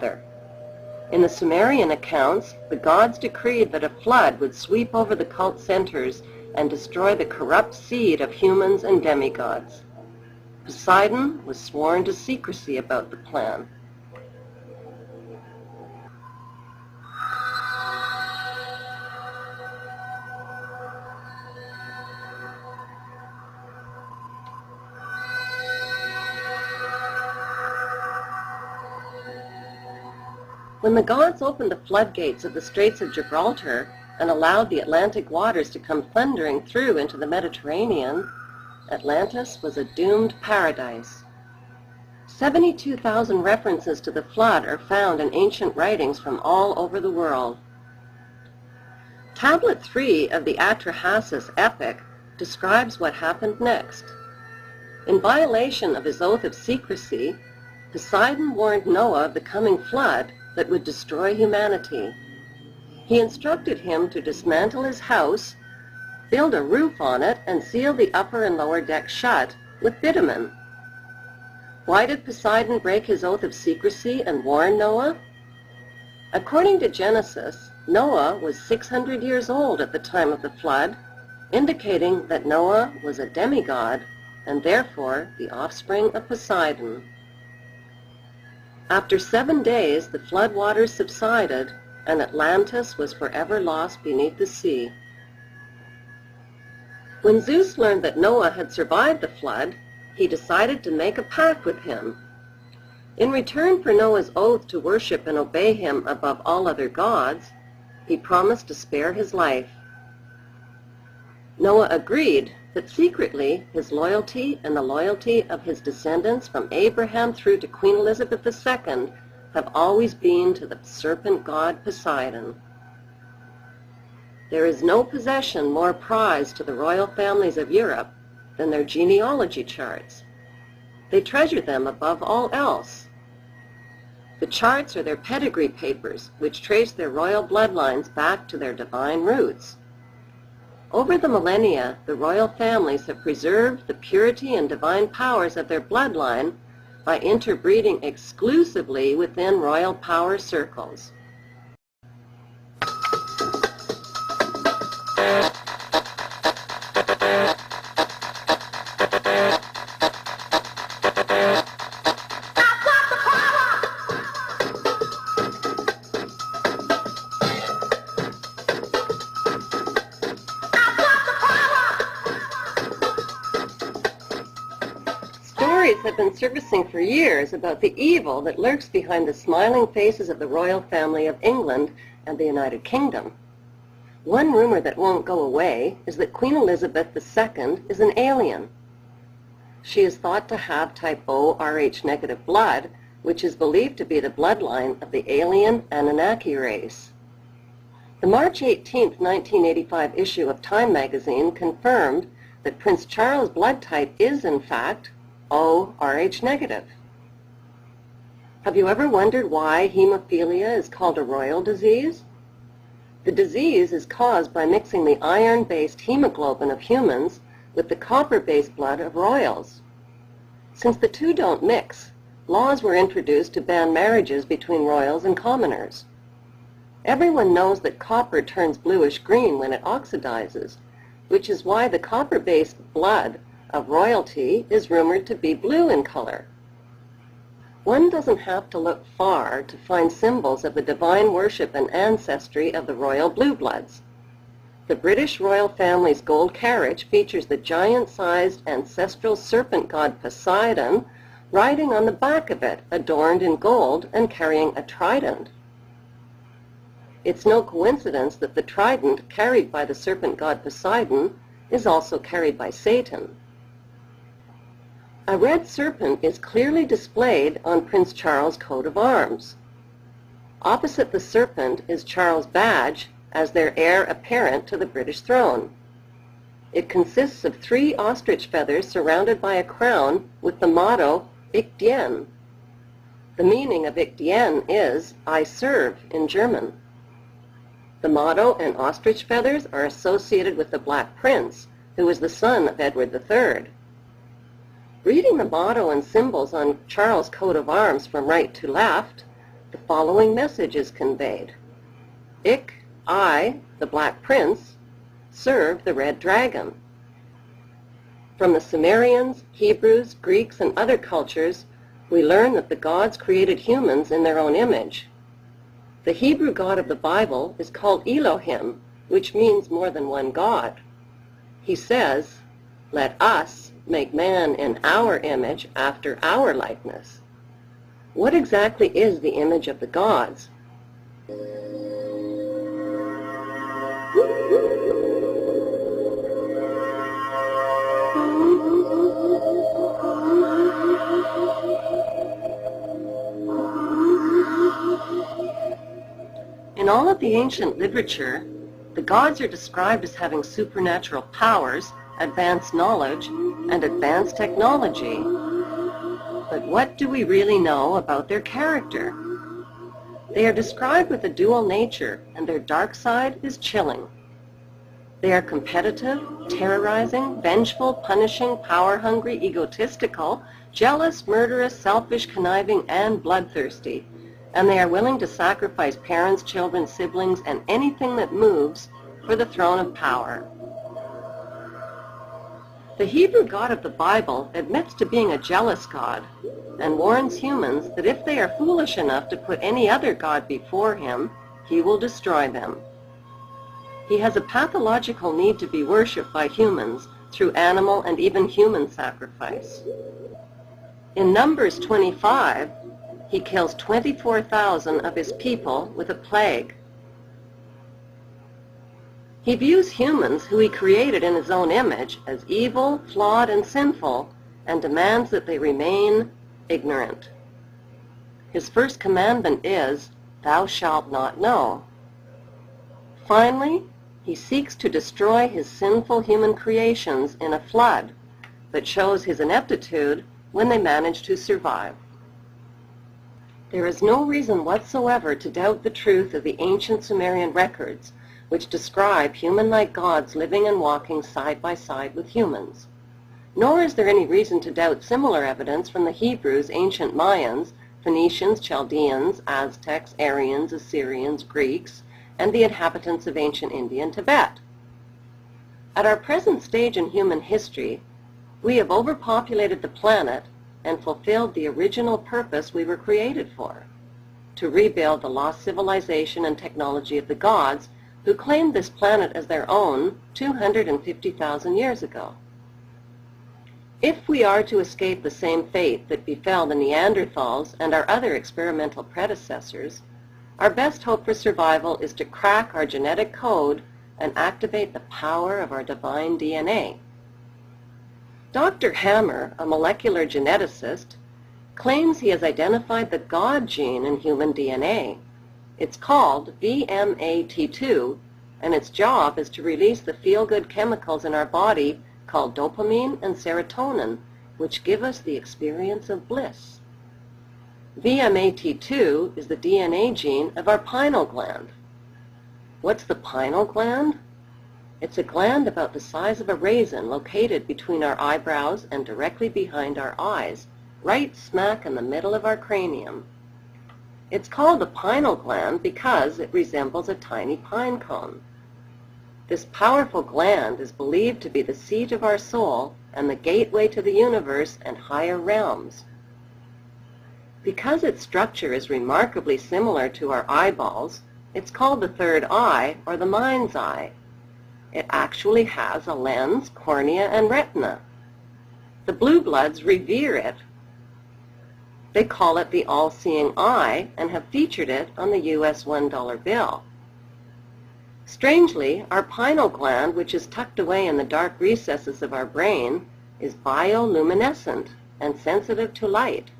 together. In the Sumerian accounts, the gods decreed that a flood would sweep over the cult centers and destroy the corrupt seed of humans and demigods. Poseidon was sworn to secrecy about the plan. When the gods opened the floodgates of the Straits of Gibraltar and allowed the Atlantic waters to come thundering through into the Mediterranean, Atlantis was a doomed paradise. 72,000 references to the flood are found in ancient writings from all over the world. Tablet 3 of the Atrahasis epic describes what happened next. In violation of his oath of secrecy, Poseidon warned Noah of the coming flood that would destroy humanity. He instructed him to dismantle his house, build a roof on it, and seal the upper and lower deck shut with bitumen. Why did Poseidon break his oath of secrecy and warn Noah? According to Genesis, Noah was 600 years old at the time of the flood, indicating that Noah was a demigod and therefore the offspring of Poseidon. After 7 days, the flood waters subsided, and Atlantis was forever lost beneath the sea. When Zeus learned that Noah had survived the flood, he decided to make a pact with him. In return for Noah's oath to worship and obey him above all other gods, he promised to spare his life. Noah agreed, but secretly his loyalty and the loyalty of his descendants from Abraham through to Queen Elizabeth II have always been to the serpent god Poseidon. There is no possession more prized to the royal families of Europe than their genealogy charts. They treasure them above all else. The charts are their pedigree papers, which trace their royal bloodlines back to their divine roots. Over the millennia, the royal families have preserved the purity and divine powers of their bloodline by interbreeding exclusively within royal power circles. Have been surfacing for years about the evil that lurks behind the smiling faces of the royal family of England and the United Kingdom. One rumor that won't go away is that Queen Elizabeth II is an alien. She is thought to have type O Rh negative blood, which is believed to be the bloodline of the alien Anunnaki race. The March 18, 1985 issue of Time magazine confirmed that Prince Charles' blood type is, in fact, O-Rh negative. Have you ever wondered why hemophilia is called a royal disease? The disease is caused by mixing the iron-based hemoglobin of humans with the copper-based blood of royals. Since the two don't mix, laws were introduced to ban marriages between royals and commoners. Everyone knows that copper turns bluish-green when it oxidizes, which is why the copper-based blood of royalty is rumored to be blue in color. One doesn't have to look far to find symbols of the divine worship and ancestry of the royal blue bloods. The British royal family's gold carriage features the giant-sized ancestral serpent god Poseidon riding on the back of it, adorned in gold and carrying a trident. It's no coincidence that the trident carried by the serpent god Poseidon is also carried by Satan. A red serpent is clearly displayed on Prince Charles' coat of arms. Opposite the serpent is Charles' badge as their heir apparent to the British throne. It consists of 3 ostrich feathers surrounded by a crown with the motto, Ich dien. The meaning of Ich dien is, I serve, in German. The motto and ostrich feathers are associated with the Black Prince, who was the son of Edward III. Reading the motto and symbols on Charles' coat of arms from right to left, the following message is conveyed. I, the Black Prince, serve the Red Dragon. From the Sumerians, Hebrews, Greeks, and other cultures, we learn that the gods created humans in their own image. The Hebrew God of the Bible is called Elohim, which means more than one God. He says, "Let us make man in our image after our likeness." What exactly is the image of the gods? In all of the ancient literature, the gods are described as having supernatural powers, advanced knowledge, and advanced technology. But what do we really know about their character? They are described with a dual nature, and their dark side is chilling. They are competitive, terrorizing, vengeful, punishing, power-hungry, egotistical, jealous, murderous, selfish, conniving, and bloodthirsty. And they are willing to sacrifice parents, children, siblings, and anything that moves for the throne of power. The Hebrew God of the Bible admits to being a jealous God and warns humans that if they are foolish enough to put any other god before him, he will destroy them. He has a pathological need to be worshipped by humans through animal and even human sacrifice. In Numbers 25, he kills 24,000 of his people with a plague. He views humans, who he created in his own image, as evil, flawed, and sinful, and demands that they remain ignorant. His first commandment is, "Thou shalt not know." Finally, he seeks to destroy his sinful human creations in a flood, but shows his ineptitude when they manage to survive. There is no reason whatsoever to doubt the truth of the ancient Sumerian records, which describe human-like gods living and walking side by side with humans. Nor is there any reason to doubt similar evidence from the Hebrews, ancient Mayans, Phoenicians, Chaldeans, Aztecs, Aryans, Assyrians, Greeks, and the inhabitants of ancient India and Tibet. At our present stage in human history, we have overpopulated the planet and fulfilled the original purpose we were created for, to rebuild the lost civilization and technology of the gods who claimed this planet as their own 250,000 years ago. If we are to escape the same fate that befell the Neanderthals and our other experimental predecessors, our best hope for survival is to crack our genetic code and activate the power of our divine DNA. Dr. Hammer, a molecular geneticist, claims he has identified the God gene in human DNA. It's called VMAT2, and its job is to release the feel-good chemicals in our body called dopamine and serotonin, which give us the experience of bliss. VMAT2 is the DNA gene of our pineal gland. What's the pineal gland? It's a gland about the size of a raisin located between our eyebrows and directly behind our eyes, right smack in the middle of our cranium. It's called the pineal gland because it resembles a tiny pine cone. This powerful gland is believed to be the seat of our soul and the gateway to the universe and higher realms. Because its structure is remarkably similar to our eyeballs, it's called the third eye, or the mind's eye. It actually has a lens, cornea, and retina. The blue bloods revere it. They call it the all-seeing eye and have featured it on the US $1 bill. Strangely, our pineal gland, which is tucked away in the dark recesses of our brain, is bioluminescent and sensitive to light.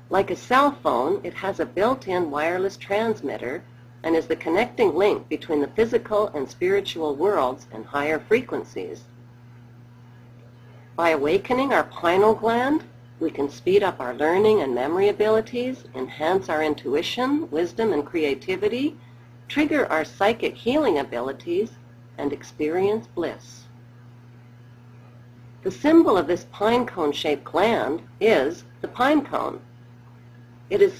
Like a cell phone, it has a built-in wireless transmitter and is the connecting link between the physical and spiritual worlds and higher frequencies. By awakening our pineal gland, we can speed up our learning and memory abilities, enhance our intuition, wisdom, and creativity, trigger our psychic healing abilities, and experience bliss. The symbol of this pine cone-shaped gland is the pine cone. It is